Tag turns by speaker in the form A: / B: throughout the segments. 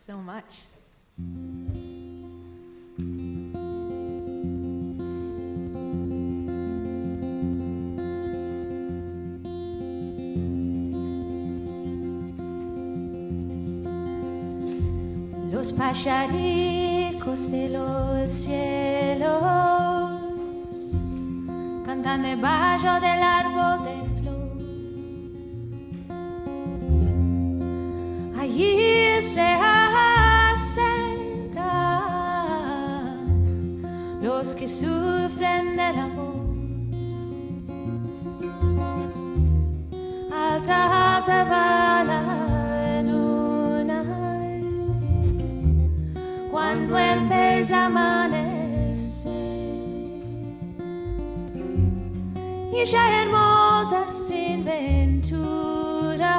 A: so much.
B: Los pajaricos de los cielos cantan debajo del árbol de flor. Allí se asentan los que sufren del amor. Alta, alta va la luna cuando empieza a amanecer, y ya hermosa sin ventura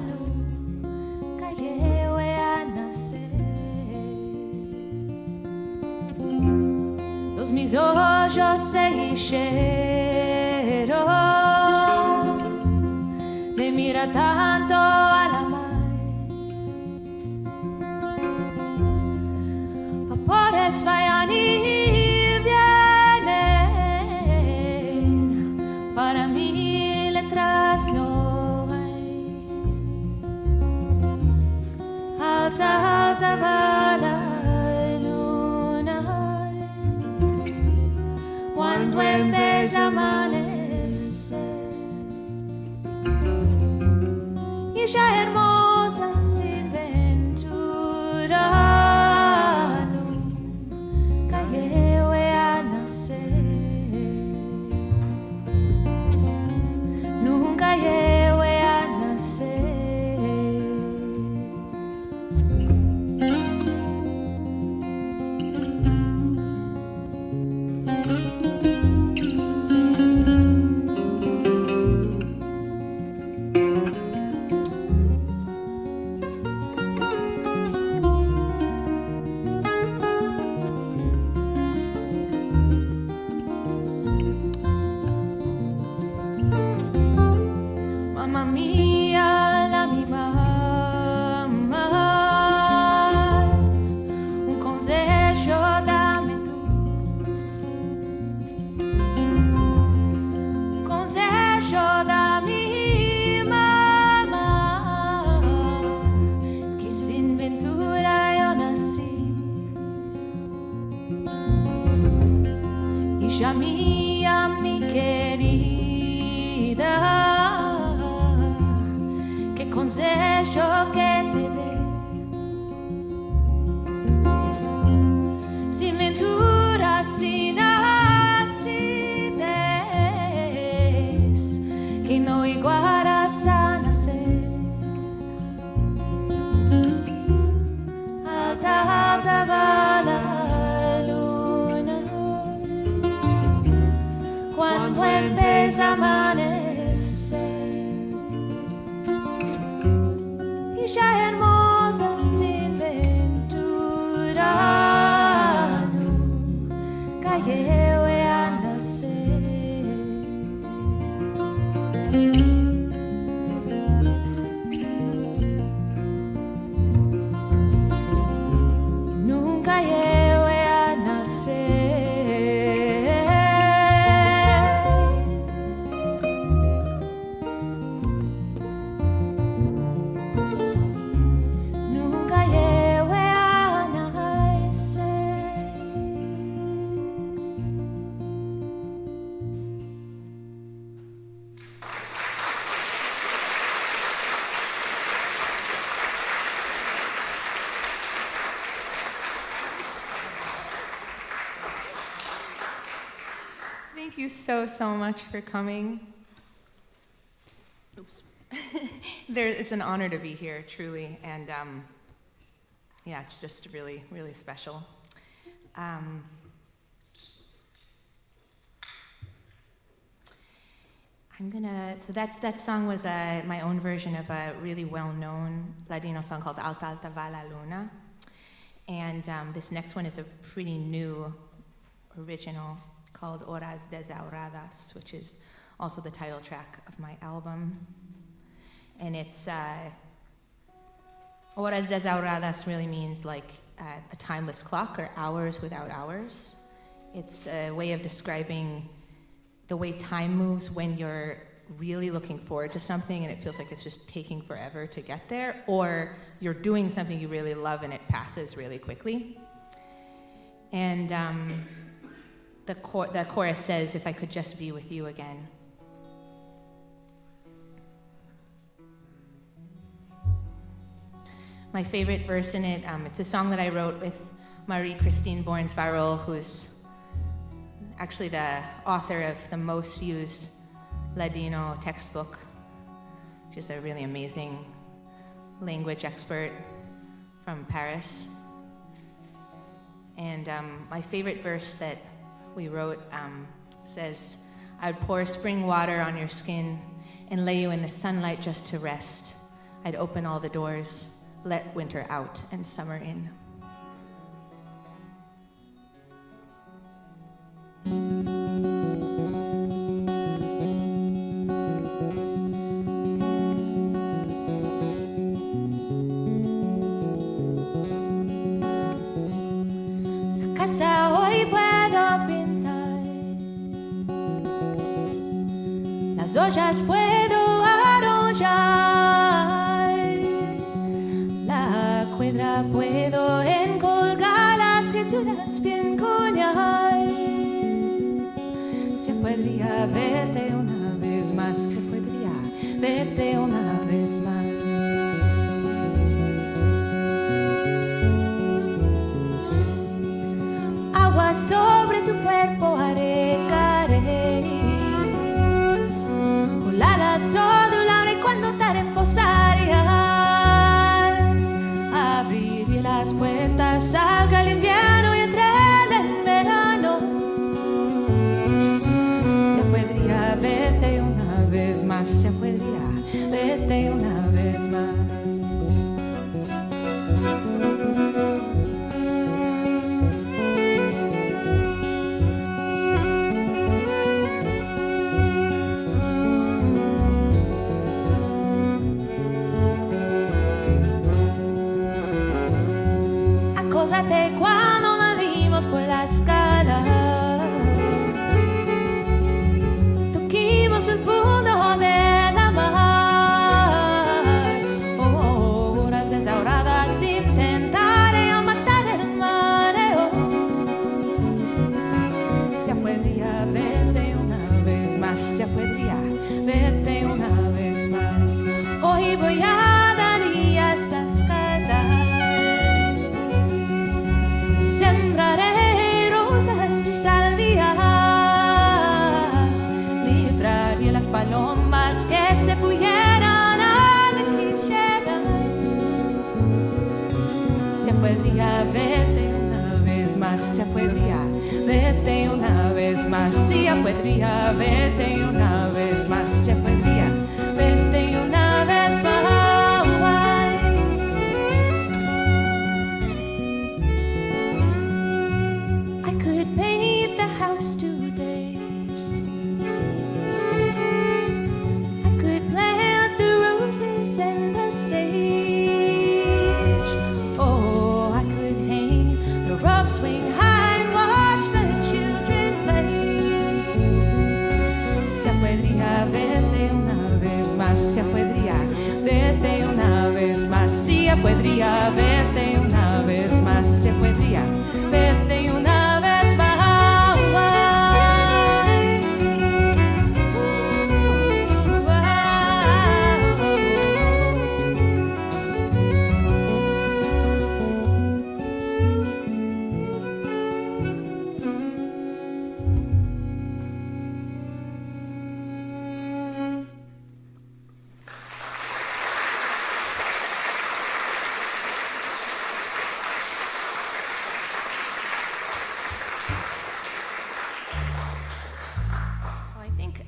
B: nunca llegó a nacer. Los mis ojos se hicieron de mirar tanto a la mar. Vapores vayan y vienen, para mí letras no hay. Alta, alta va la luna cuando empieza a amanecer, y ya hermosa sin ventura mi querida, qué consejo que te dé. Sin ventura, sin acidez, que no igualas a nacer. Alta, alta va la luna cuando empieza a amanecer, y ya hermosa sin ventura nunca llegó a nacer. Nunca llegó a nacer.
A: Thank you so much for coming. Oops. It's an honor to be here, truly, and yeah, it's just really, really special. So that song was my own version of a really well-known Ladino song called Alta Alta Va la Luna, and this next one is a pretty new original called Oras Des, which is also the title track of my album. And it's Oras Des really means like a timeless clock, or hours without hours. It's a way of describing the way time moves when you're really looking forward to something and it feels like it's just taking forever to get there, or you're doing something you really love and it passes really quickly. And the chorus says, "If I could just be with you again." My favorite verse in it, it's a song that I wrote with Marie-Christine Borns-Varol, who's actually the author of the most used Ladino textbook. She's a really amazing language expert from Paris. And my favorite verse that we wrote says, "I'd pour spring water on your skin and lay you in the sunlight just to rest. I'd open all the doors, let winter out and summer in."
B: Hoy puedo pintar, las ollas puedo arrollar, la cuadra puedo encolgar, las escrituras bien coñar. Se podría verte una vez más, se podría verte una vez más. Sobre tu cuerpo haré caer, colada ondulable cuando te reposarías. Abriré las puertas, salga el invierno y entre el verano. Se podría verte una vez más, se podría verte una vez más. Cuando nos vimos por la escala, toquimos el fondo de la mar. Horas desahoradas intentaré matar el mareo. Se podría verte una vez más, se podría verte una vez más. Hoy voy a dar y estas casas. Sembraré rosas y salvias, libraré las palomas que se fueran a la quisiera. Se podría verte una vez más, se podría verte una vez más, se podría verte una vez más, se podría verte una vez más. Se podría verte una vez más, se podría verte una vez más, se podría verte una vez más.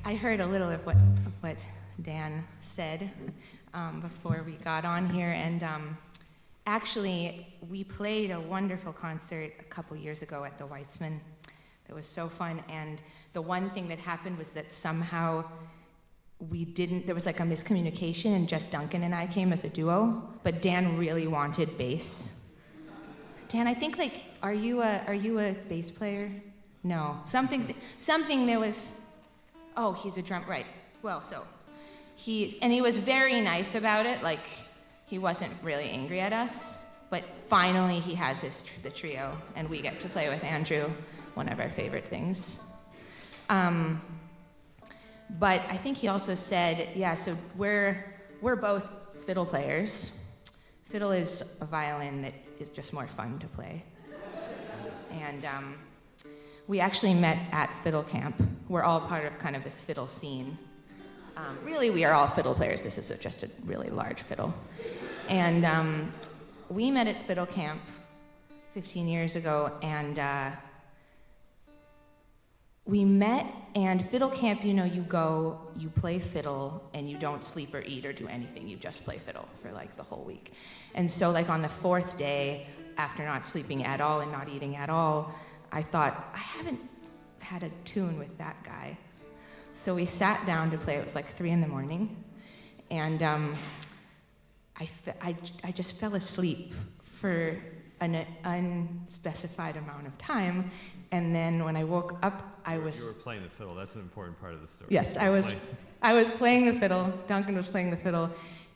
A: I heard a little of what Dan said before we got on here, and actually we played a wonderful concert a couple years ago at the Weitzman. It was so fun, and the one thing that happened was that somehow there was like a miscommunication, and Jess Duncan and I came as a duo, but Dan really wanted bass. Dan, I think like, are you a bass player? No, something there was, oh, he's a drum, right. Well, so, he was very nice about it, like, he wasn't really angry at us, but finally he has the trio, and we get to play with Andrew, one of our favorite things. But I think he also said, yeah, so we're both fiddle players. Fiddle is a violin that is just more fun to play. And we actually met at fiddle camp. We're all part of kind of this fiddle scene. Really, we are all fiddle players. This is just a really large fiddle. And we met at fiddle camp 15 years ago, and we met, and fiddle camp, you go, you play fiddle, and you don't sleep or eat or do anything. You just play fiddle for like the whole week. And so like on the fourth day, after not sleeping at all and not eating at all, I thought, I haven't had a tune with that guy. So we sat down to play. It was like 3 a.m, and I just fell asleep for an unspecified amount of time. And then when I woke up,
C: You were playing the fiddle. That's an important part of the story.
A: Yes, I was playing the fiddle. Duncan was playing the fiddle.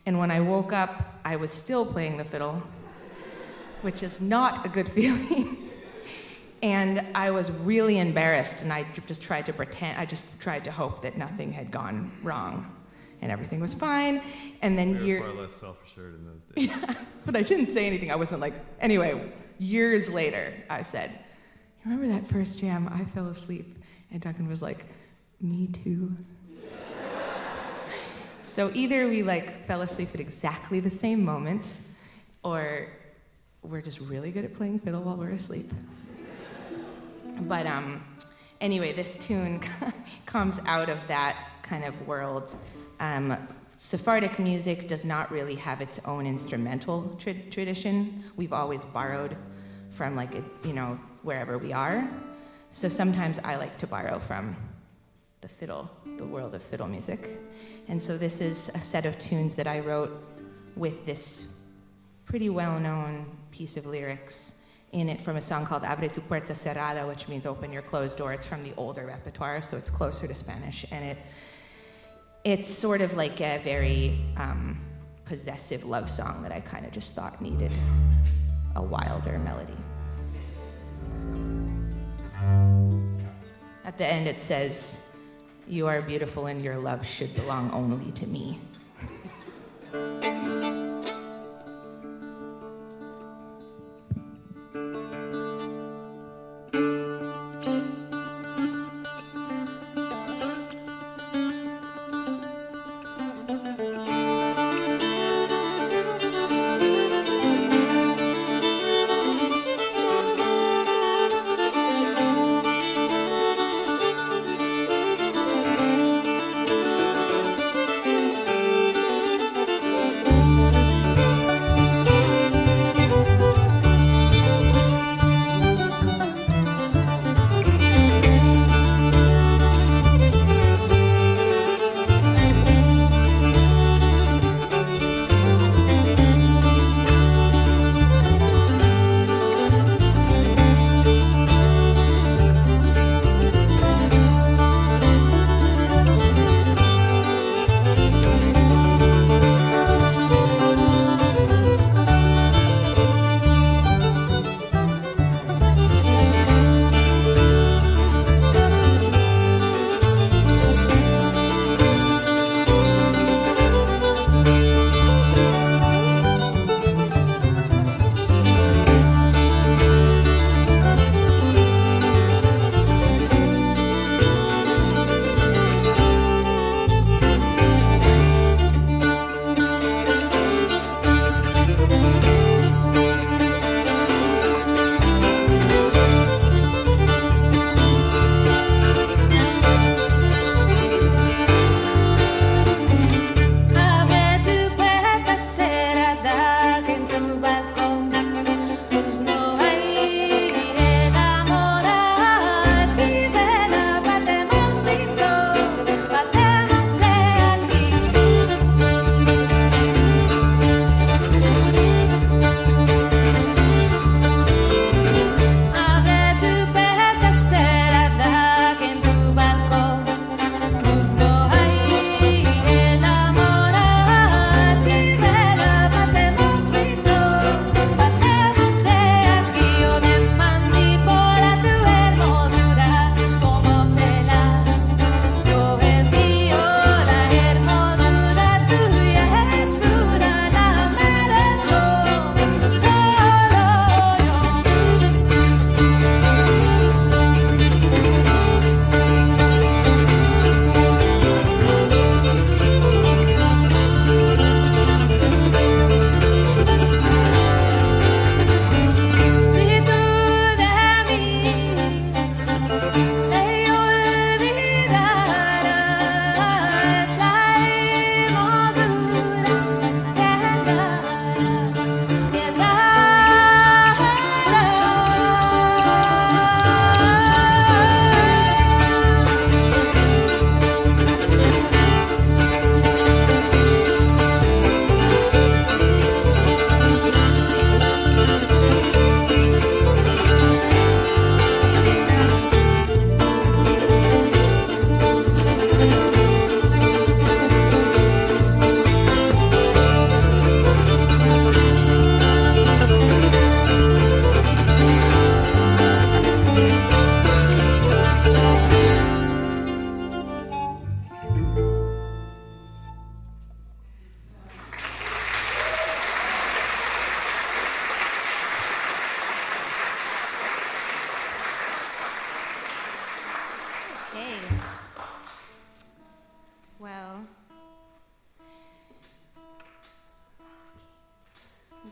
A: And when I woke up, I was still playing the fiddle, which is not a good feeling. And I was really embarrassed, and I just tried to pretend. I just tried to hope that nothing had gone wrong, and everything was fine. And then
C: We were far less self-assured in those days.
A: Yeah, but I didn't say anything. I wasn't like, anyway, years later, I said, remember that first jam? I fell asleep. And Duncan was like, me too. So either we like fell asleep at exactly the same moment, or we're just really good at playing fiddle while we're asleep. But anyway, this tune comes out of that kind of world. Sephardic music does not really have its own instrumental tradition. We've always borrowed from like, wherever we are. So sometimes I like to borrow from the fiddle, the world of fiddle music. And so this is a set of tunes that I wrote with this pretty well-known piece of lyrics in it from a song called Abre tu puerta cerrada, which means open your closed door. It's from the older repertoire, so it's closer to Spanish. And it's sort of like a very possessive love song that I kind of just thought needed a wilder melody. At the end it says, "You are beautiful and your love should belong only to me."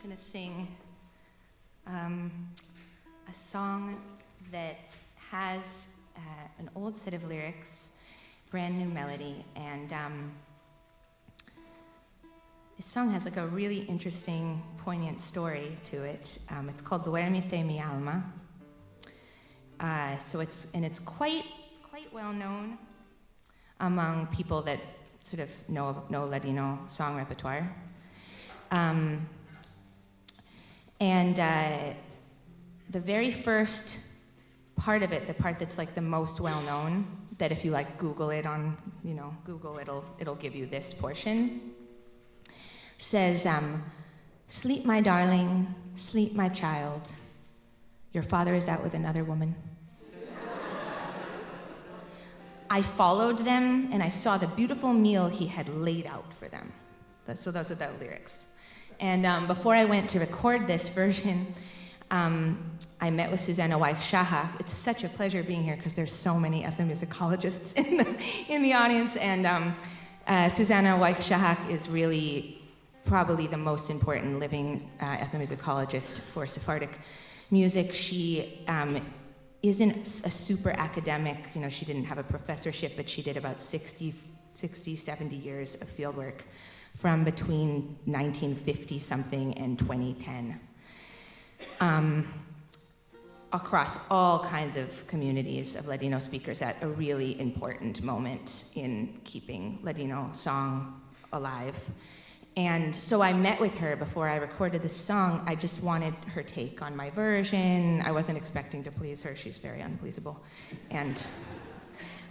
A: going to sing a song that has an old set of lyrics, brand new melody, and this song has like a really interesting, poignant story to it. It's called Duérmete mi alma. So it's quite well known among people that sort of know Ladino song repertoire. And the very first part of it, the part that's like the most well known, that if you like Google it on, Google, it'll give you this portion, says, "Sleep, my darling, sleep, my child. Your father is out with another woman." I followed them and I saw the beautiful meal he had laid out for them. So those are the lyrics. And before I went to record this version, I met with Susanna Weich-Shahak. It's such a pleasure being here because there's so many ethnomusicologists in the audience. And Susanna Weich-Shahak is really probably the most important living ethnomusicologist for Sephardic music. She isn't a super academic, she didn't have a professorship, but she did about 60, 70 years of fieldwork from between 1950-something and 2010. Across all kinds of communities of Ladino speakers at a really important moment in keeping Ladino song alive. And so I met with her before I recorded this song. I just wanted her take on my version. I wasn't expecting to please her. She's very unpleasable. And,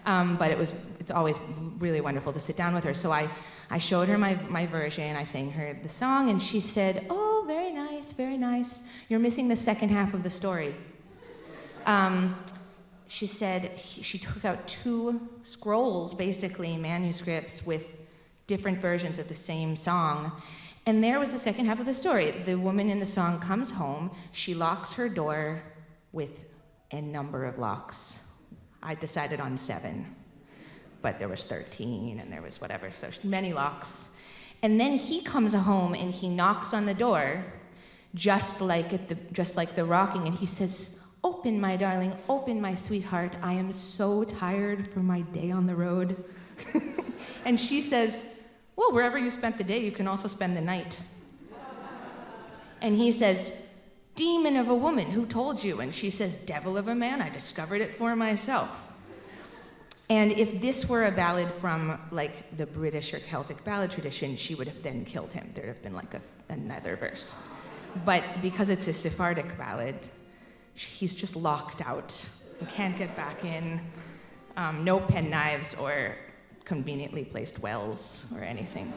A: but it's always really wonderful to sit down with her. So I showed her my version. I sang her the song, and she said, "Oh, very nice, very nice. You're missing the second half of the story." She said she took out 2 scrolls, basically manuscripts with different versions of the same song, and there was the second half of the story. The woman in the song comes home, she locks her door with a number of locks. I decided on 7, but there was 13 and there was whatever, so many locks. And then he comes home and he knocks on the door, just like the rocking, and he says, "Open, my darling, open, my sweetheart. I am so tired from my day on the road." And she says, "Well, wherever you spent the day, you can also spend the night." And he says, "Demon of a woman, who told you?" And she says, "Devil of a man, I discovered it for myself." And if this were a ballad from like the British or Celtic ballad tradition, she would have then killed him. There'd have been like another verse. But because it's a Sephardic ballad, he's just locked out. He can't get back in. No penknives or conveniently placed wells or anything.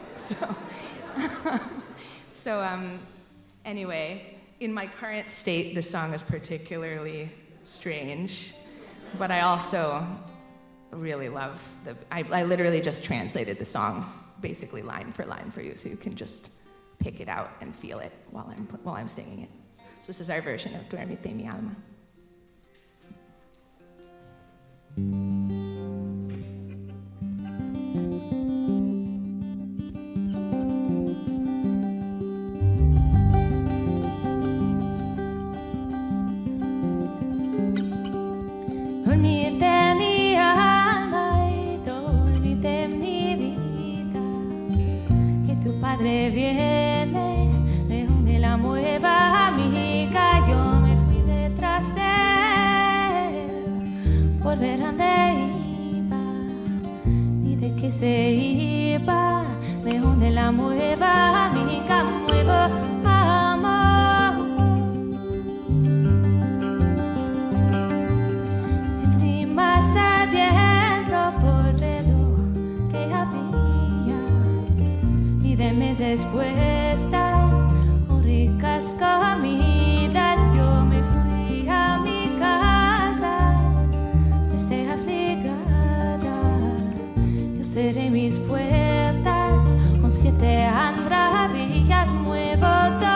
A: Anyway, in my current state, the song is particularly strange, but I also really love I literally just translated the song basically line for line for you, so you can just pick it out and feel it while I'm singing it. So this is our version of Duérmete mi alma.
B: Dormite mi alma y dormite mi vida, que tu padre viene, me une la nueva amiga. Yo me fui detrás de él por ver dónde iba y de qué se iba. Me une la nueva amiga, nuevo amor. Más adentro por ver lo que había y de meses puestas o ricas comidas. Yo me fui a mi casa, triste afligada. Yo cerré mis puertas con 7 maravillas, muevo todo.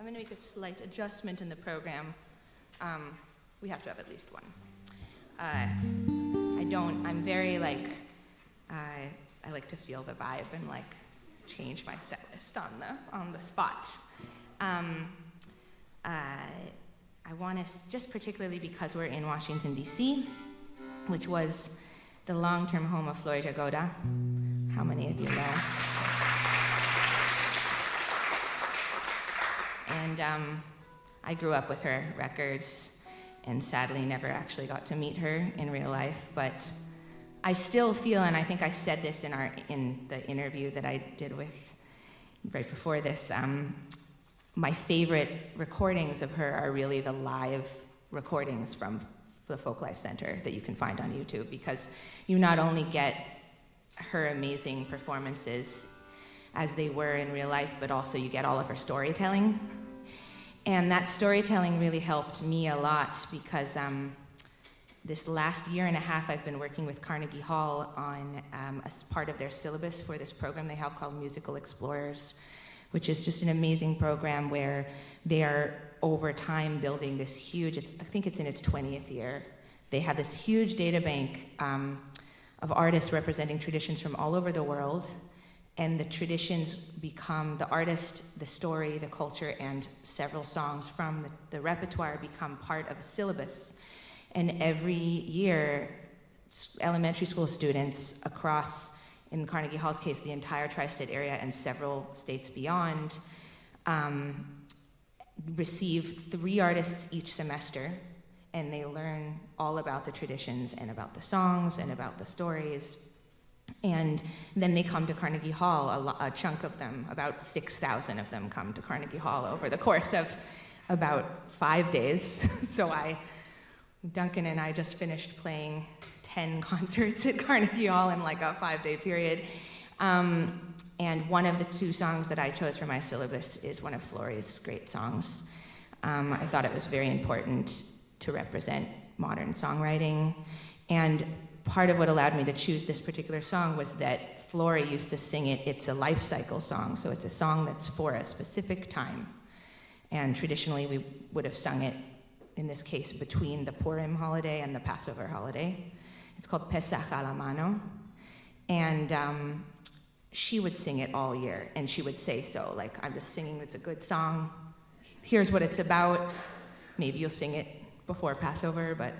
A: going to make a slight adjustment in the program. We have to have at least one. I'm very like, I like to feel the vibe and like change my set list on the spot. I want to, just particularly because we're in Washington, D.C., which was the long-term home of Flora Jagoda. How many of you know? And I grew up with her records and sadly never actually got to meet her in real life, but I still feel, and I think I said this in the interview that I did with right before this, my favorite recordings of her are really the live recordings from the Folklife Center that you can find on YouTube, because you not only get her amazing performances as they were in real life, but also you get all of her storytelling. And that storytelling really helped me a lot because this last year and a half I've been working with Carnegie Hall on as part of their syllabus for this program they have called Musical Explorers, which is just an amazing program where they are over time building this huge, I think it's in its 20th year. They have this huge data bank of artists representing traditions from all over the world, and the traditions become, the artist, the story, the culture, and several songs from the repertoire become part of a syllabus. And every year, elementary school students across, in Carnegie Hall's case, the entire tri-state area and several states beyond, receive 3 artists each semester, and they learn all about the traditions and about the songs and about the stories. And then they come to Carnegie Hall, a chunk of them, about 6,000 of them come to Carnegie Hall over the course of about 5 days. So Duncan and I just finished playing 10 concerts at Carnegie Hall in like a 5-day period. And one of the 2 songs that I chose for my syllabus is one of Flora's great songs. I thought it was very important to represent modern songwriting. And part of what allowed me to choose this particular song was that Flora used to sing it. It's a life cycle song, so it's a song that's for a specific time. And traditionally, we would have sung it, in this case, between the Purim holiday and the Passover holiday. It's called Pesach a la mano. And she would sing it all year, and she would say so, like, I'm just singing, it's a good song. Here's what it's about. Maybe you'll sing it before Passover, but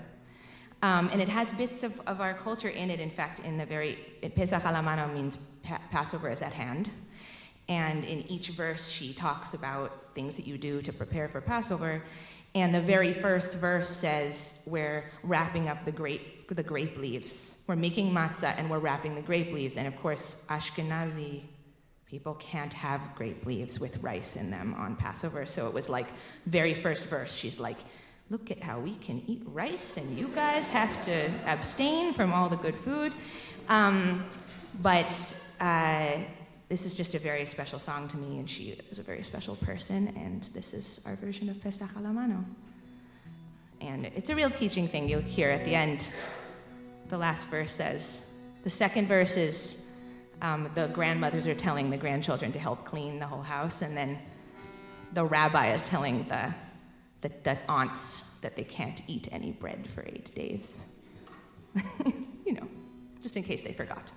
A: and it has bits of our culture in it. In fact, Pesach a la mano means Passover is at hand. And in each verse, she talks about things that you do to prepare for Passover. And the very first verse says, we're wrapping up the grape leaves. We're making matzah and we're wrapping the grape leaves. And of course, Ashkenazi people can't have grape leaves with rice in them on Passover. So it was like, very first verse, she's like, look at how we can eat rice and you guys have to abstain from all the good food. But this is just a very special song to me, and she is a very special person, and this is our version of Pesach a la mano. And it's a real teaching thing. You'll hear at the end, the last verse says, the second verse is the grandmothers are telling the grandchildren to help clean the whole house, and then the rabbi is telling the aunts that they can't eat any bread for 8 days. You know, just in case they forgot.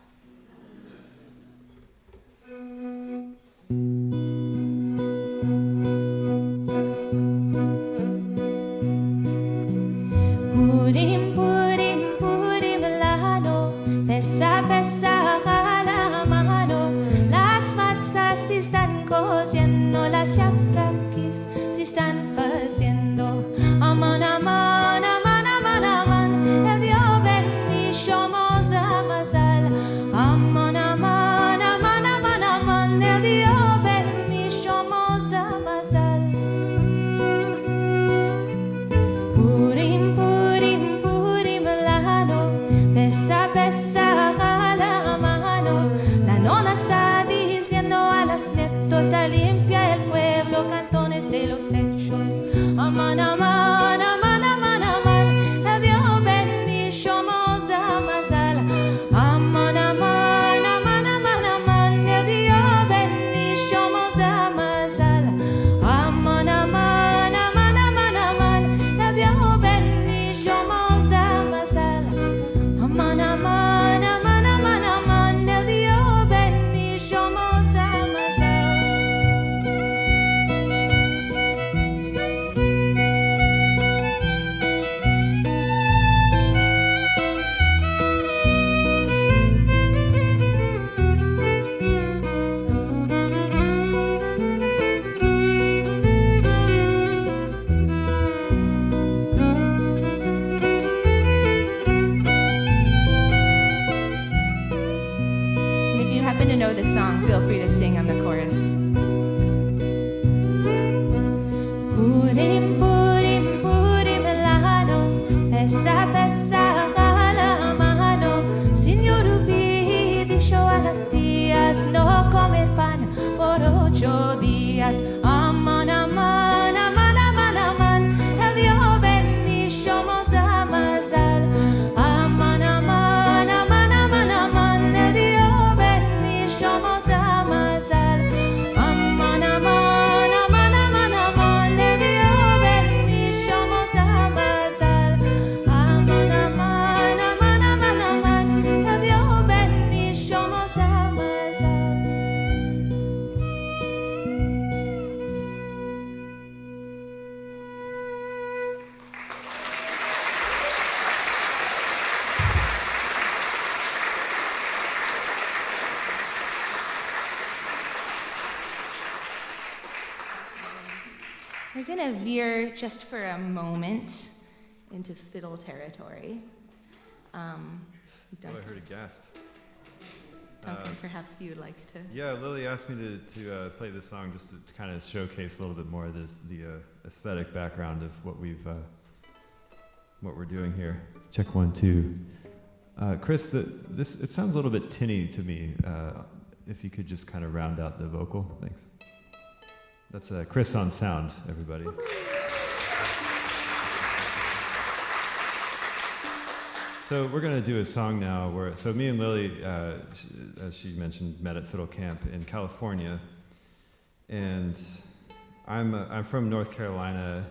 B: Purim, Purim, Purim lano, Pesach, Pesach a la mano. Las matzas están cociendo, las yapraquis se están faciendo. Aman, aman, aman, aman, aman. El Dios bendijo, mos da mazal.
A: happen to know this song, feel free to sing on the chorus.
B: Purim, purim, purim lano, pesa, pesa, la mano. Señor Ubi dijo a las tías, no comer pan por 8 días. Aman, aman, aman, aman, aman. El Dios bendijo nos da mazal. Aman, aman, aman, aman, aman. El Dios bendijo nos da mazal. Aman, aman, aman, aman, aman. El Dios bendijo nos da mazal. Aman, aman, aman, aman, aman. El Dios bendijo nos da mazal.
A: We're going to veer just for a moment into fiddle territory.
C: Oh, I heard a gasp.
A: Duncan, perhaps you'd like to.
C: Yeah, Lily asked me to play this song just to kind of showcase a little bit more the aesthetic background of what we're doing here. Check 1, 2. Chris, it sounds a little bit tinny to me. If you could just kind of round out the vocal, thanks. That's Chris on sound, everybody. So we're going to do a song now so me and Lily, as she mentioned, met at Fiddle Camp in California. And I'm from North Carolina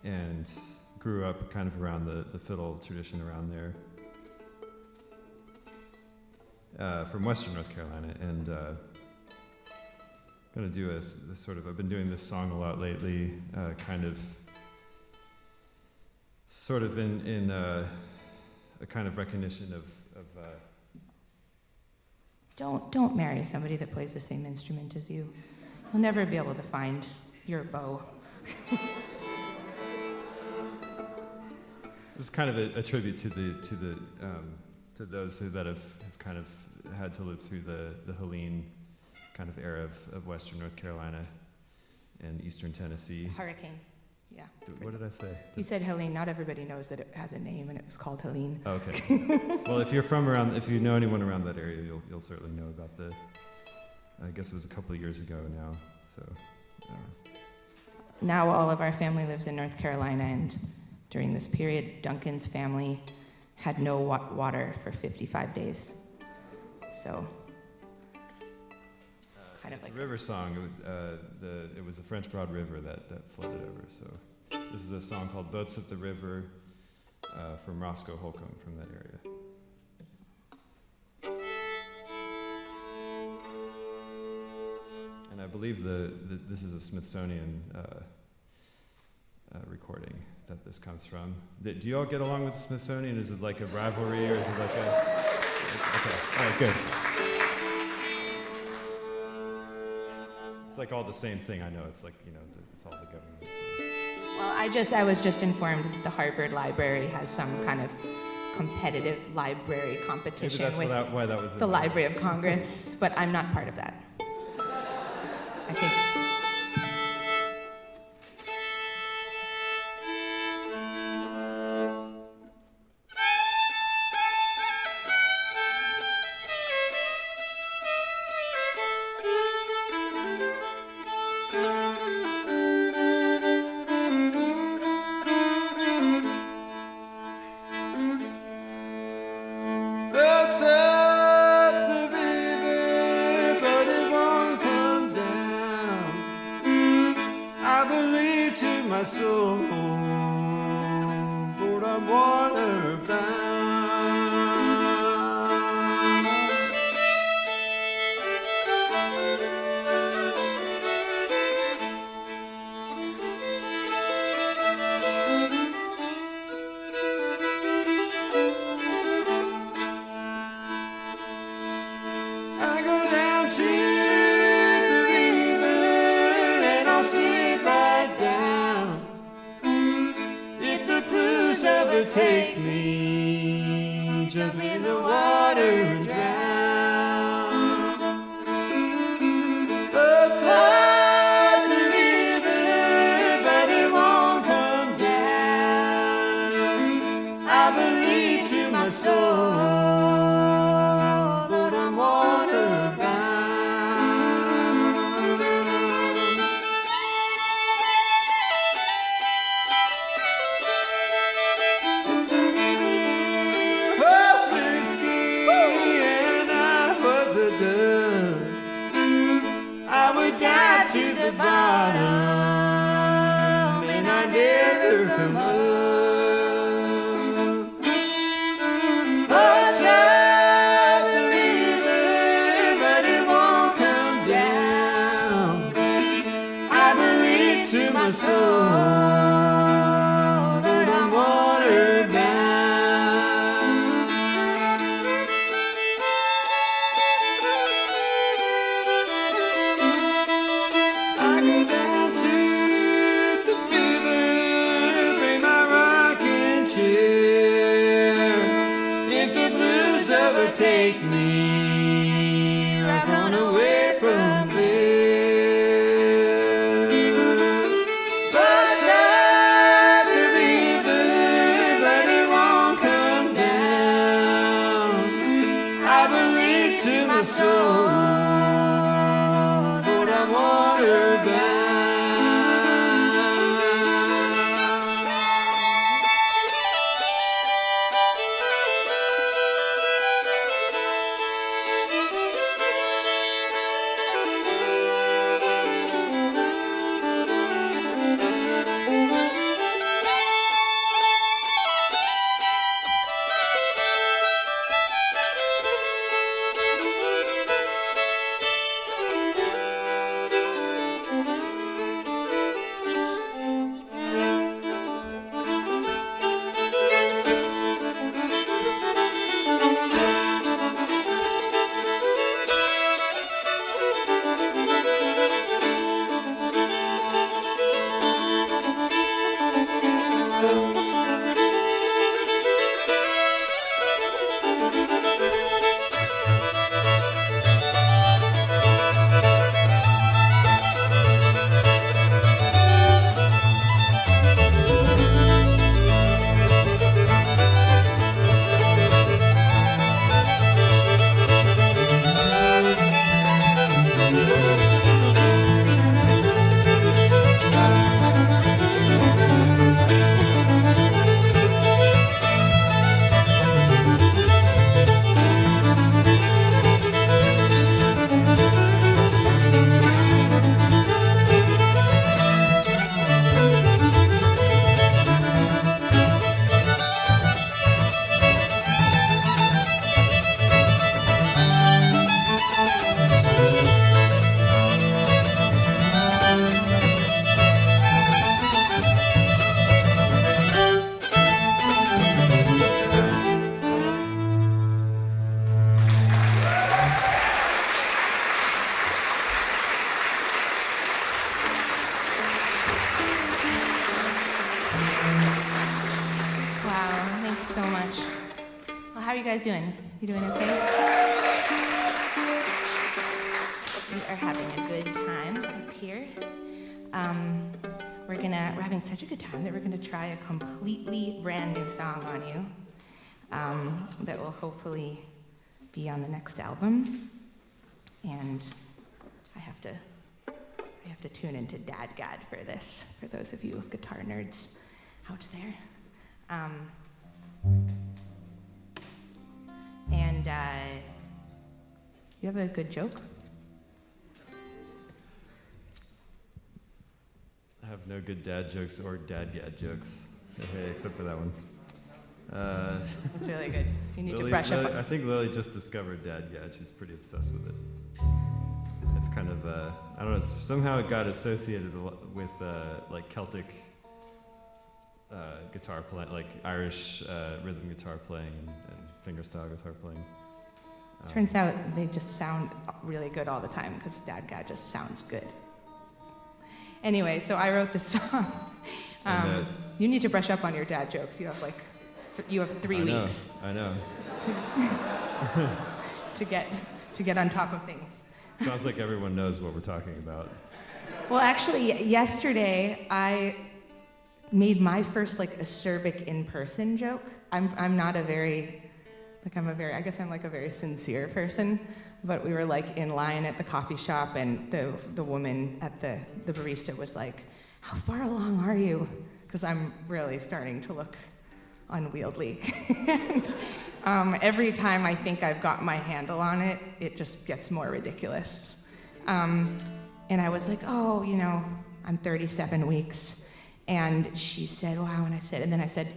C: and grew up kind of around the fiddle tradition around there. From Western North Carolina. And going to do a sort of, I've been doing this song a lot lately, sort of in a kind of recognition of
A: Don't marry somebody that plays the same instrument as you. You'll never be able to find your bow.
C: this is kind of a tribute to those that have kind of had to live through the Helene kind of era of Western North Carolina and Eastern Tennessee.
A: Hurricane, yeah.
C: What did I say?
A: You said Helene. Not everybody knows that it has a name, and it was called Helene.
C: Oh, okay. Well, if you know anyone around that area, you'll certainly know about I guess it was a couple of years ago now. So.
A: Now all of our family lives in North Carolina, and during this period, Duncan's family had no water for 55 days. So.
C: It's a river song. It was the French Broad River that flooded over. So this is a song called "Boats Up the River" from Roscoe Holcomb from that area. And I believe this is a Smithsonian recording that this comes from. Do you all get along with the Smithsonian? Is it like a rivalry, or is it like a? Okay, all right, good. It's like all the same thing. I know it's like, it's all the government.
A: Well, I was just informed that the Harvard Library has some kind of competitive library competition
C: Maybe that's why that was
A: the Library of Congress, but I'm not part of that. I think.
B: Take me, jump in the water and drown. would dive to the bottom and I'd never come up. What's up the river, but it won't come down. I believe to my soul that I'm water bound. I go down to the river, bring my rocking chair. If the blues overtake me, I run away from there. Bust up the river, but it won't come down. I believe to my soul that I'm water bound.
A: Wow, thanks so much. Well, how are you guys doing? You doing okay? We are having a good time up here. We're having such a good time that we're gonna try a completely brand new song on you that will hopefully be on the next album. And I have to tune into Dadgad for this, for those of you guitar nerds out there. You have a good joke?
C: I have no good dad jokes or dadgad jokes, okay, except for that one.
A: That's really good. You need
C: Lily,
A: to brush up.
C: I think Lily just discovered dadgad. She's pretty obsessed with it. It's kind of, I don't know, somehow it got associated with like Celtic guitar playing, like Irish rhythm guitar playing and fingerstyle guitar playing.
A: Turns out they just sound really good all the time because Dadgad just sounds good. Anyway, so I wrote this song. You need to brush up on your dad jokes. You have like, you have 3 weeks.
C: I know.
A: To get on top of things.
C: Sounds like everyone knows what we're talking about.
A: Well, actually, yesterday I made my first like acerbic in-person joke. I'm not a very, like I guess I'm like a very sincere person, but we were like in line at the coffee shop and the woman at the barista was like, "How far along are you?" Because I'm really starting to look unwieldy. And every time I think I've got my handle on it, it just gets more ridiculous. And I was like, oh, you know, I'm 37 weeks. And she said, wow, and then I said,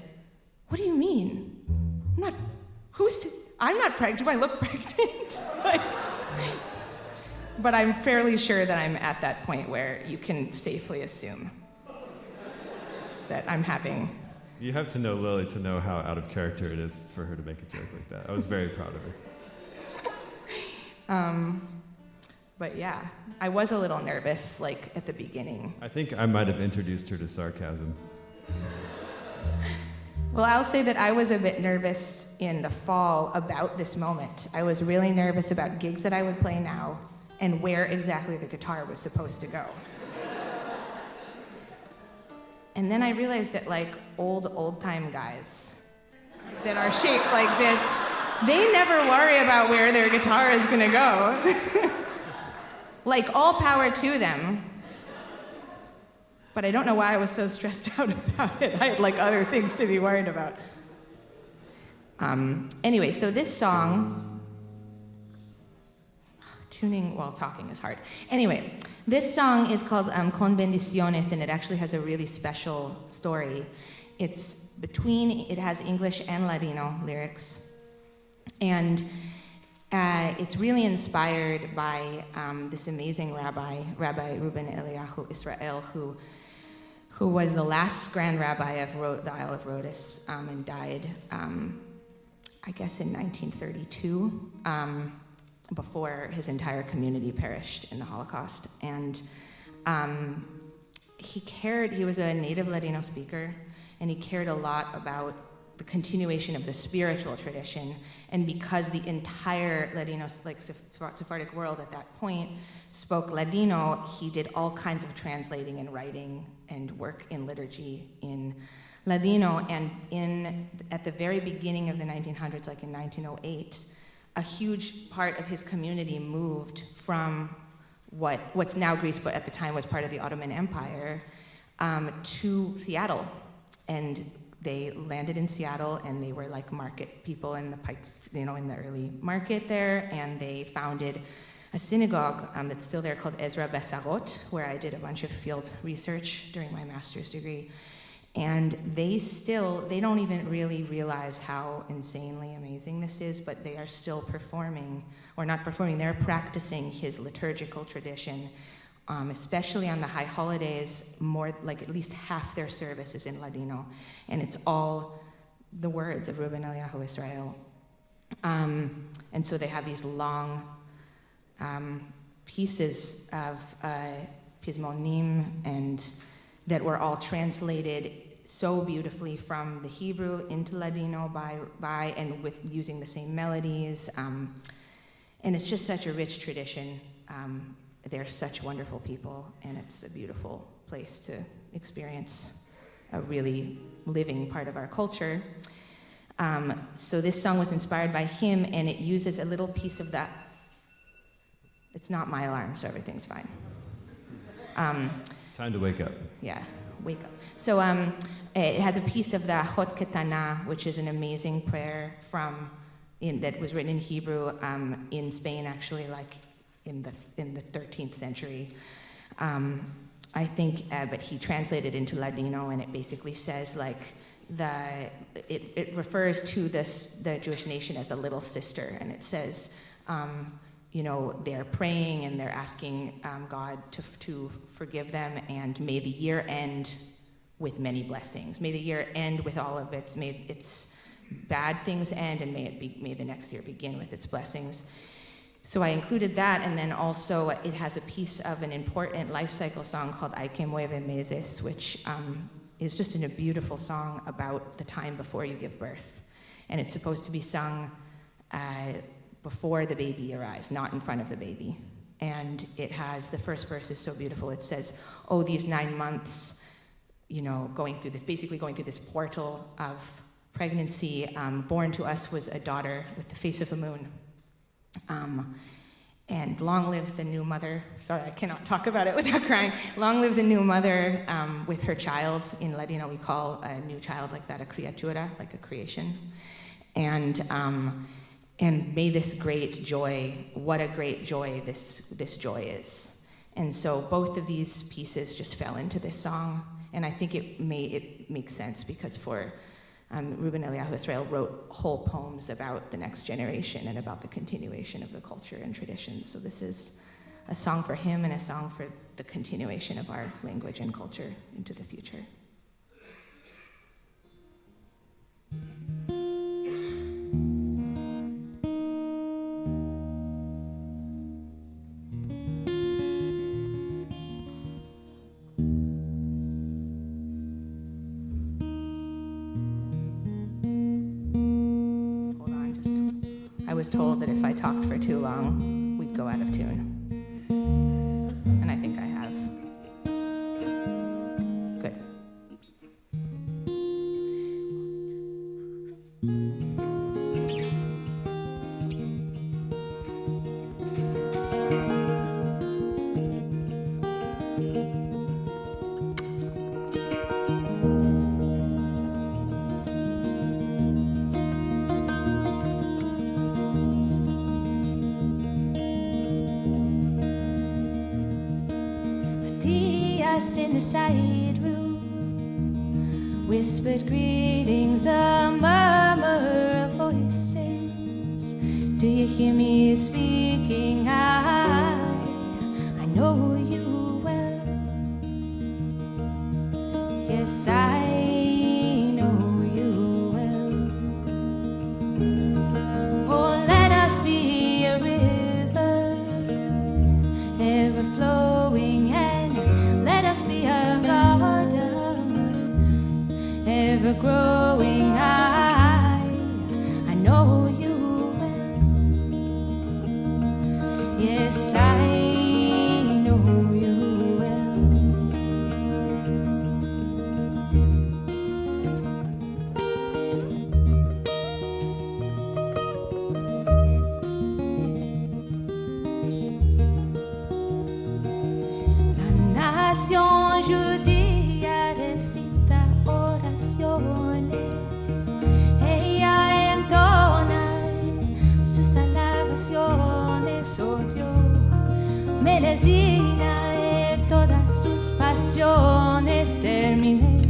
A: what do you mean? I'm not pregnant, do I look pregnant? Like, but I'm fairly sure that I'm at that point where you can safely assume that I'm having.
C: You have to know Lily to know how out of character it is for her to make a joke like that. I was very proud of her.
A: But yeah, I was a little nervous, like, at the beginning.
C: I think I might have introduced her to sarcasm.
A: Well, I'll say that I was a bit nervous in the fall about this moment. I was really nervous about gigs that I would play now and where exactly the guitar was supposed to go. And then I realized that, like, old-time guys that are shaped like this, they never worry about where their guitar is gonna go. Like, all power to them. But I don't know why I was so stressed out about it. I had, like, other things to be worried about. Anyway, so this song, tuning while talking is hard. Anyway, this song is called Con Bendiciones, and it actually has a really special story. It has English and Ladino lyrics. And it's really inspired by this amazing Rabbi Reuben Elahu Israel, who was the last grand rabbi of the Isle of Rhodes and died, I guess, in 1932, before his entire community perished in the Holocaust. And he was a native Ladino speaker, and he cared a lot about the continuation of the spiritual tradition. And because the entire Ladino, like Sephardic world at that point spoke Ladino, he did all kinds of translating and writing and work in liturgy in Ladino. And at the very beginning of the 1900s, like in 1908, a huge part of his community moved from what's now Greece, but at the time was part of the Ottoman Empire, to Seattle. And they landed in Seattle, and they were like market people in the Pikes, in the early market there, and they founded a synagogue that's still there called Ezra Besarot, where I did a bunch of field research during my master's degree. And they don't even really realize how insanely amazing this is, but they are still performing, or not performing, they're practicing his liturgical tradition, especially on the high holidays. More, like, at least half their service is in Ladino, and it's all the words of Reuben Elahu Israel. And so they have these long pieces of Pismonim, and that were all translated so beautifully from the Hebrew into Ladino by and with using the same melodies. And it's just such a rich tradition. They're such wonderful people, and it's a beautiful place to experience a really living part of our culture. So this song was inspired by him, and it uses a little piece of that. It's not my alarm, so everything's fine.
C: Time to wake up.
A: Yeah, wake up. So it has a piece of the Hot Ketana, which is an amazing prayer that was written in Hebrew in Spain, actually, like in the 13th century. I think, but he translated into Ladino, and it basically says, like, it refers to the Jewish nation as a little sister, and it says, they're praying and they're asking God to forgive them, and may the year end with many blessings. May the year end with all of may its bad things end, and may the next year begin with its blessings. So I included that, and then also it has a piece of an important life cycle song called Ay que mueve meses, which is just a beautiful song about the time before you give birth. And it's supposed to be sung before the baby arrives, not in front of the baby. And it has, the first verse is so beautiful. It says, oh, these 9 months, going through this portal of pregnancy. Born to us was a daughter with the face of a moon. And long live the new mother. Sorry, I cannot talk about it without crying. Long live the new mother with her child. In Ladino, we call a new child like that a criatura, like a creation. And may this great joy, what a great joy this joy is.
B: And so both of these pieces just fell into this song, and I think it makes sense because for Reuben Elahu Israel wrote whole poems about the next generation and about the continuation of the culture and traditions. So this is a song for him and a song for the continuation of our language and culture into the future. I was told that if I talked for too long, we'd go out of tune. And I think I have. Good.
D: In the side room, whispered greetings, a murmur of voices. Do you hear me speaking? I know you well. Yes, I know you well. Oh, let us be a river, ever flowing, and let us be a garden, ever growing. I know you well. Yes, I know you well. La nación judía recita oraciones. Ella entona sus alabaciones. Oh Dios, me lesina de todas sus pasiones. Terminé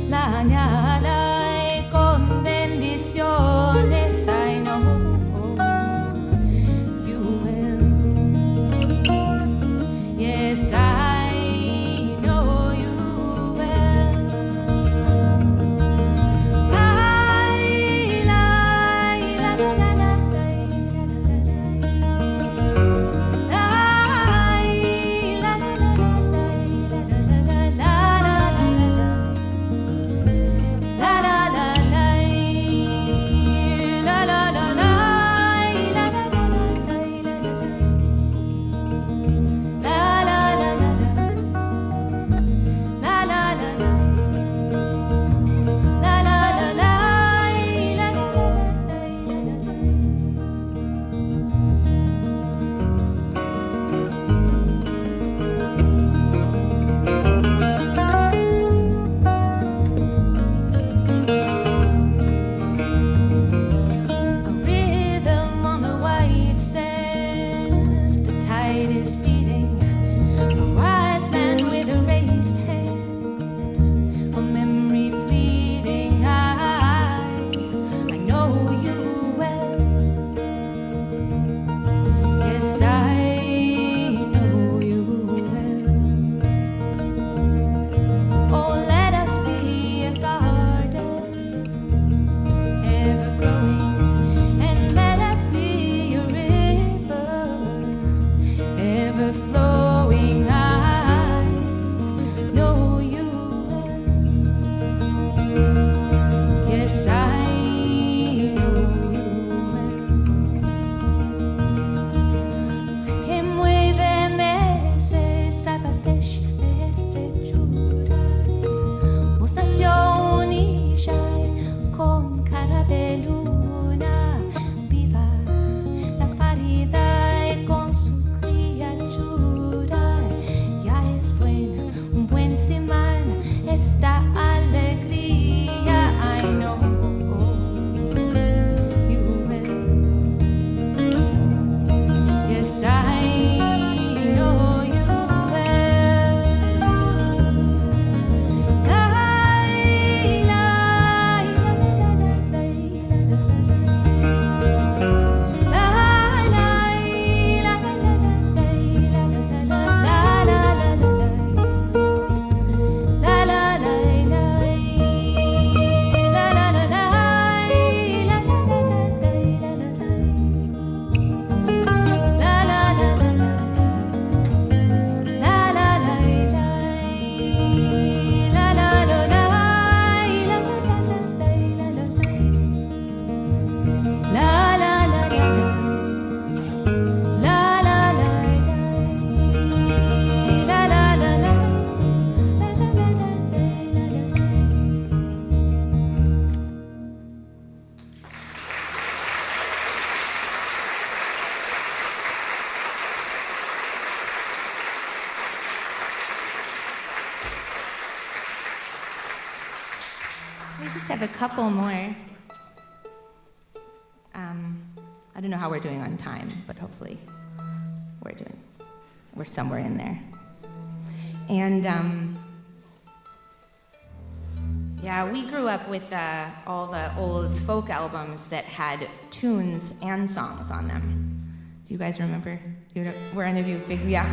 D: la mañana y con bendiciones. I know you will. Yes, I know you well. Ay, la, la, la, la, la, ay, la, la, la, la, la, la, la, la, la, la.
A: have a couple more. I don't know how we're doing on time, but hopefully we're somewhere in there. And yeah, we grew up with all the old folk albums that had tunes and songs on them. Do you guys remember? Were any of you big? Yeah.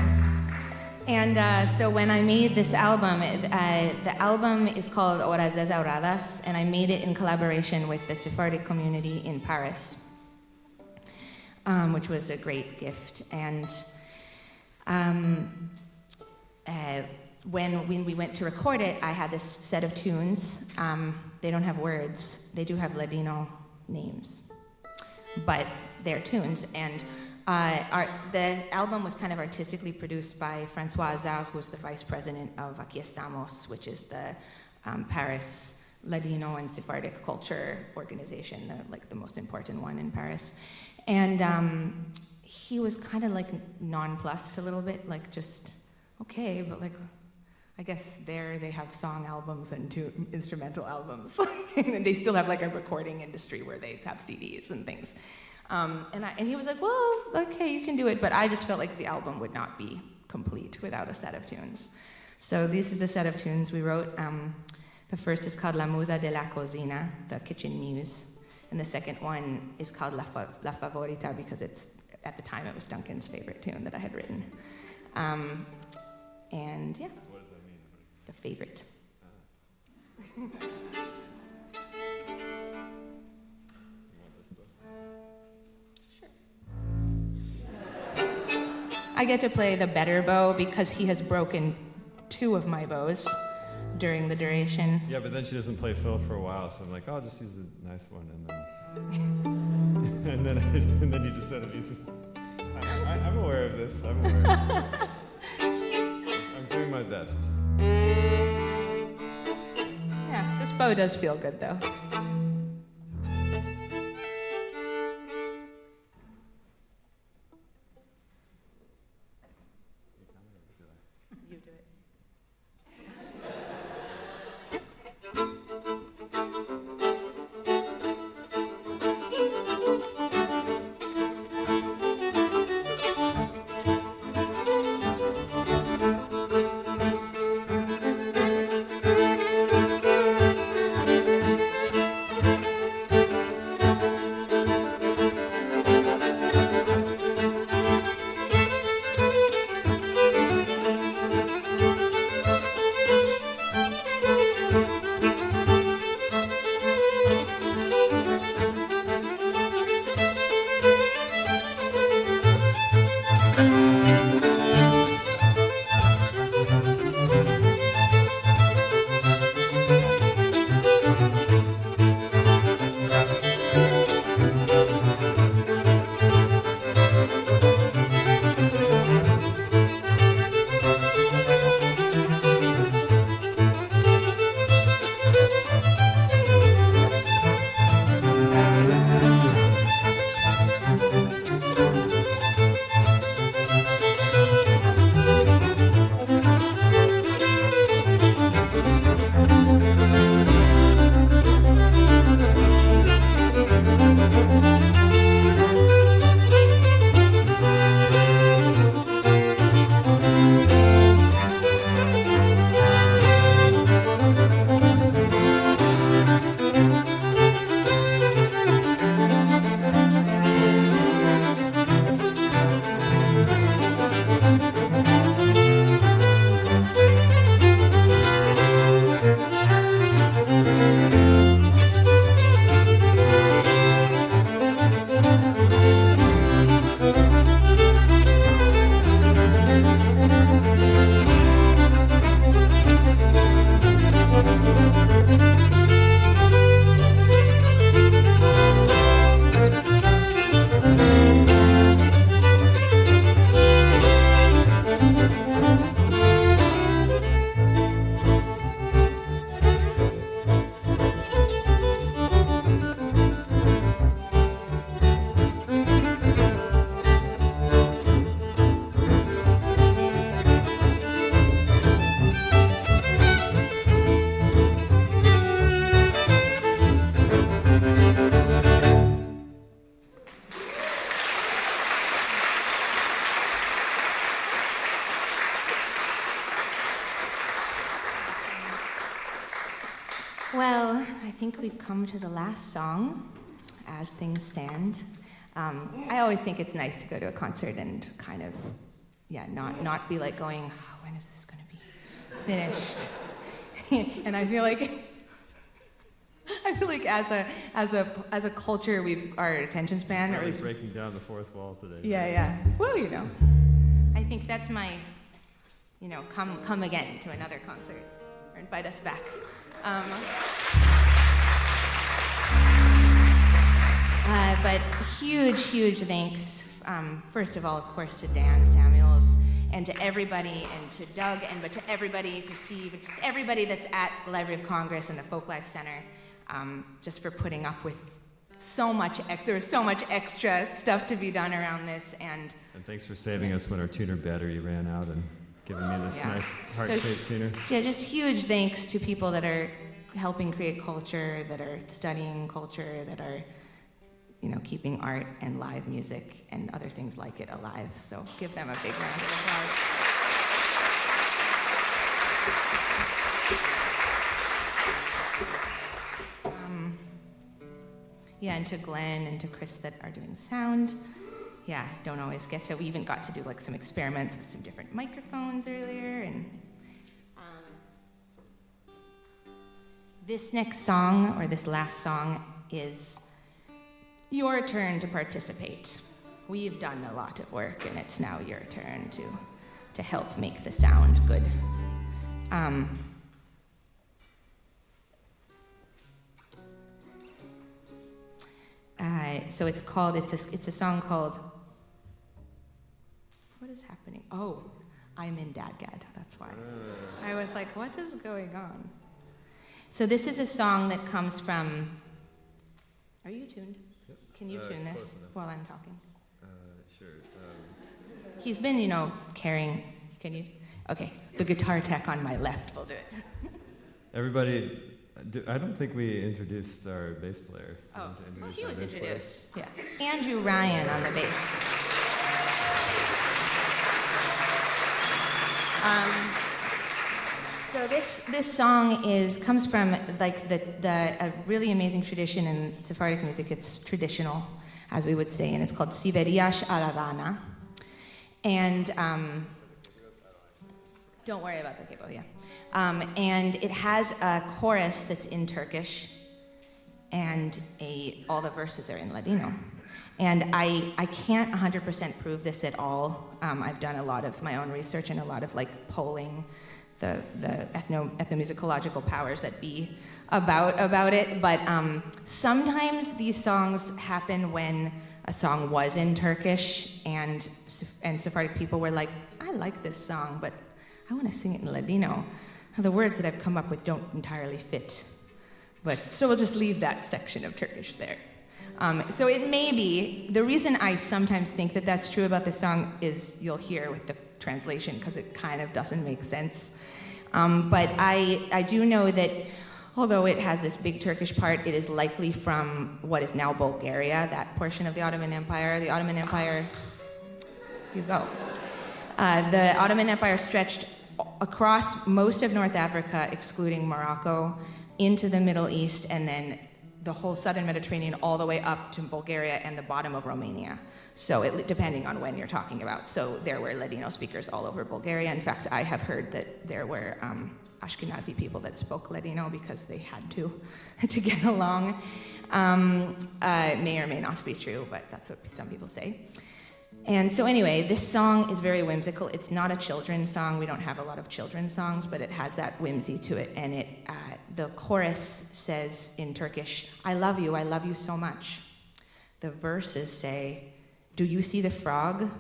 A: And so when I made this album, the album is called Oras Des, and I made it in collaboration with the Sephardic community in Paris, which was a great gift. And when we went to record it, I had this set of tunes. They don't have words. They do have Ladino names, but they're tunes. And the album was kind of artistically produced by Francois Azar, who's the vice president of Aquí Estamos, which is the Paris Ladino and Sephardic culture organization, the most important one in Paris. And he was kind of like nonplussed a little bit, like just, okay, but like, I guess there they have song albums and two instrumental albums. And they still have like a recording industry where they have CDs and things. And he was like, well, okay, you can do it. But I just felt like the album would not be complete without a set of tunes. So this is a set of tunes we wrote. The first is called La Musa de la Cocina, the kitchen muse. And the second one is called La Favorita, because at the time it was Duncan's favorite tune that I had written. And yeah.
C: What does that mean?
A: The favorite. I get to play the better bow because he has broken 2 of my bows during the duration.
C: Yeah, but then she doesn't play fiddle for a while, so I'm like, oh, I'll just use the nice one, and then and then you just end up using. I'm aware of this. I'm doing my best.
A: Yeah, this bow does feel good though. Well, I think we've come to the last song, as things stand. I always think it's nice to go to a concert and kind of, not be like going, oh, when is this going to be finished? And I feel like as a culture, our attention span,
C: or at least breaking down the fourth wall today.
A: Yeah. Well, I think that's my, come again to another concert or invite us back. But huge thanks, first of all, of course, to Dan Samuels, and to everybody, and to Doug, but to everybody, to Steve, everybody that's at the Library of Congress and the Folklife Center, just for putting up with so much. There was so much extra stuff to be done around this, and
C: thanks for saving us when our tuner battery ran out and giving me this nice heart-shaped tuner.
A: Yeah, just huge thanks to people that are helping create culture, that are studying culture, that are keeping art and live music and other things like it alive. So give them a big round of applause. And to Glenn and to Chris that are doing sound. Don't always get to. We even got to do like some experiments with some different microphones earlier. And this next song, or this last song, is your turn to participate. We've done a lot of work, and it's now your turn to help make the sound good. So it's a song called, what is happening? Oh, I'm in Dadgad, that's why. I was like, what is going on? So this is a song that comes from, are you tuned?
C: Yep.
A: Can you tune this while I'm talking?
C: Sure.
A: He's been, carrying, can you? Okay, the guitar tech on my left will do it.
C: Everybody, I don't think we introduced our bass player.
A: Oh, well, he was introduced. Yeah, Andrew Ryan on the bass. So this song comes from like a really amazing tradition in Sephardic music. It's traditional, as we would say, and it's called Siveriash Aravana. And don't worry about the cable, and it has a chorus that's in Turkish, and all the verses are in Ladino. And I can't 100% prove this at all. I've done a lot of my own research and a lot of polling the ethnomusicological powers that be about it. But sometimes these songs happen when a song was in Turkish, and Sephardic people were like, I like this song, but I want to sing it in Ladino. The words that I've come up with don't entirely fit. So we'll just leave that section of Turkish there. So it may be, the reason I sometimes think that that's true about this song is you'll hear with the translation, because it kind of doesn't make sense. But I do know that although it has this big Turkish part, it is likely from what is now Bulgaria, that portion of the Ottoman Empire. The Ottoman Empire, the Ottoman Empire stretched across most of North Africa, excluding Morocco, into the Middle East, and then the whole southern Mediterranean all the way up to Bulgaria and the bottom of Romania. So depending on when you're talking about. So there were Ladino speakers all over Bulgaria. In fact, I have heard that there were Ashkenazi people that spoke Ladino because they had to get along. May or may not be true, but that's what some people say. And so anyway, this song is very whimsical. It's not a children's song. We don't have a lot of children's songs, but it has that whimsy to it. And the chorus says in Turkish, I love you so much. The verses say, do you see the frog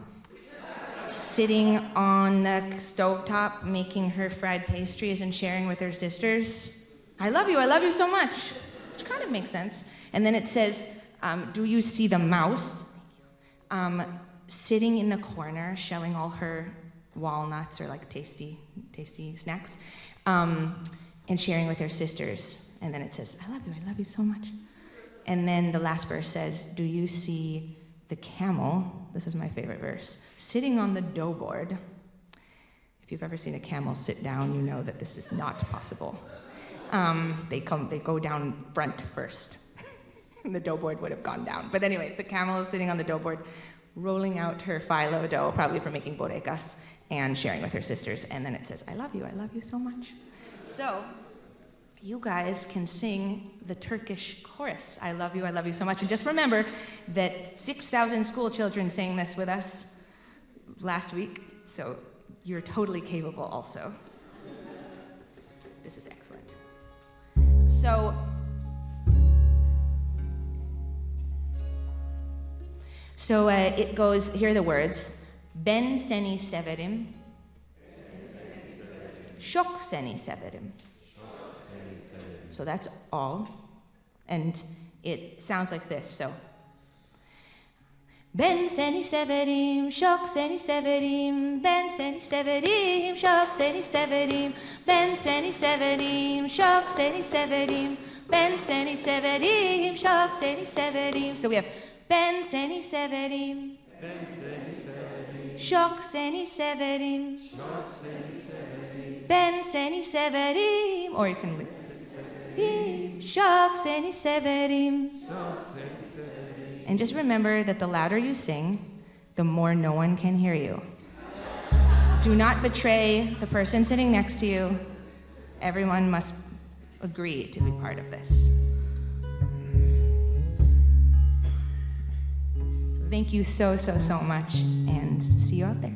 A: sitting on the stovetop making her fried pastries and sharing with her sisters? I love you so much. Which kind of makes sense. And then it says, do you see the mouse sitting in the corner, shelling all her walnuts or like tasty snacks, and sharing with her sisters? And then it says, I love you so much. And then the last verse says, do you see the camel, this is my favorite verse, sitting on the dough board? If you've ever seen a camel sit down, you know that this is not possible. They go down front first. And the dough board would have gone down. But anyway, the camel is sitting on the dough board, rolling out her phyllo dough, probably for making borecas, and sharing with her sisters. And then it says, I love you so much. So you guys can sing the Turkish chorus, I love you so much. And just remember that 6,000 school children sang this with us last week, so you're totally capable also. This is excellent. So it goes, here are the words, Ben seni severim, Şok seni severim. So that's all. And it sounds like this, so. Ben seni severim, şok seni severim, ben seni severim, şok seni severim, ben seni severim, şok seni severim, ben seni severim, şok seni severim. So we have ben seni severim, şok seni severim, ben seni severim, or you can leave. Şok seni severim. And just remember that the louder you sing, the more no one can hear you. Do not betray the person sitting next to you. Everyone must agree to be part of this. So thank you so much, and see you out there.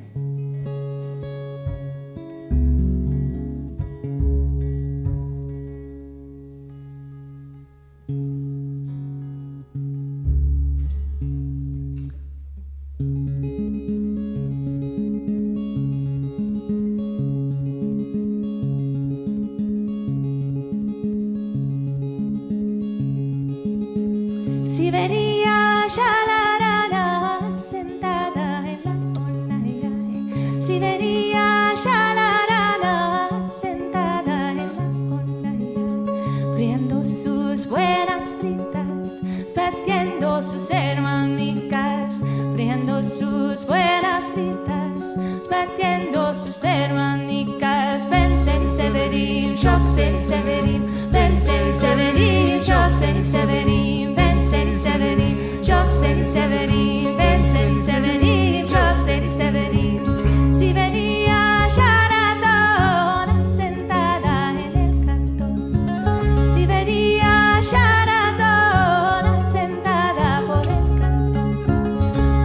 D: Si venía ya la rana sentada en la orilla, si venía ya la rana sentada en la orilla, friendo sus buenas fritas, batiendo sus hermanicas, friendo sus buenas fritas, batiendo sus hermanicas. Ben seni severim, çok seni severim, ben seni severim, çok seni severim. Seni severim, çok seni severim, ben seni severim, çok seni severim. Si venía Sharadona sentada en el cantón, si venía Sharadona sentada por el cantón,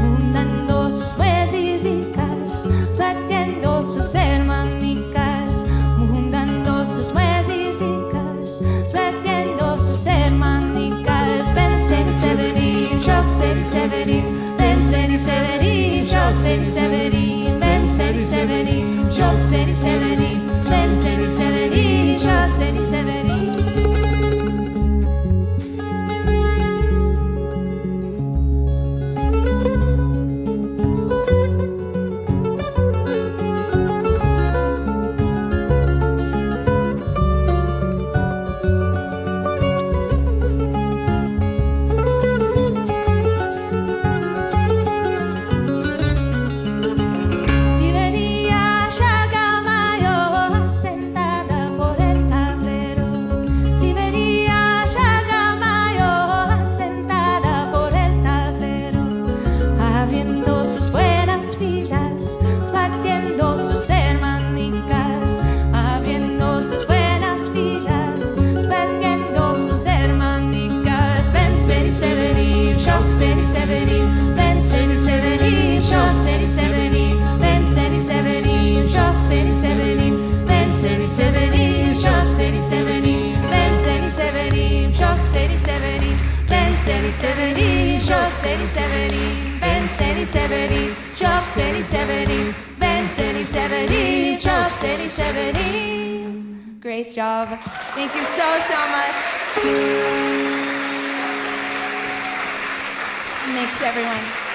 D: hundando sus huesicas, batiendo sus hermanicas, hundando sus huesicas, batiendo sus hermanicas. Seni severim, çok seni severim, ben seni severim, çok seni severim, ben seni severim, çok seni severim, ben seni severim, çok seni severim. seni severim, çok seni severim. Ben seni severim, çok seni severim. Ben seni severim, çok seni severim.
A: Great job. Thank you so much. Makes everyone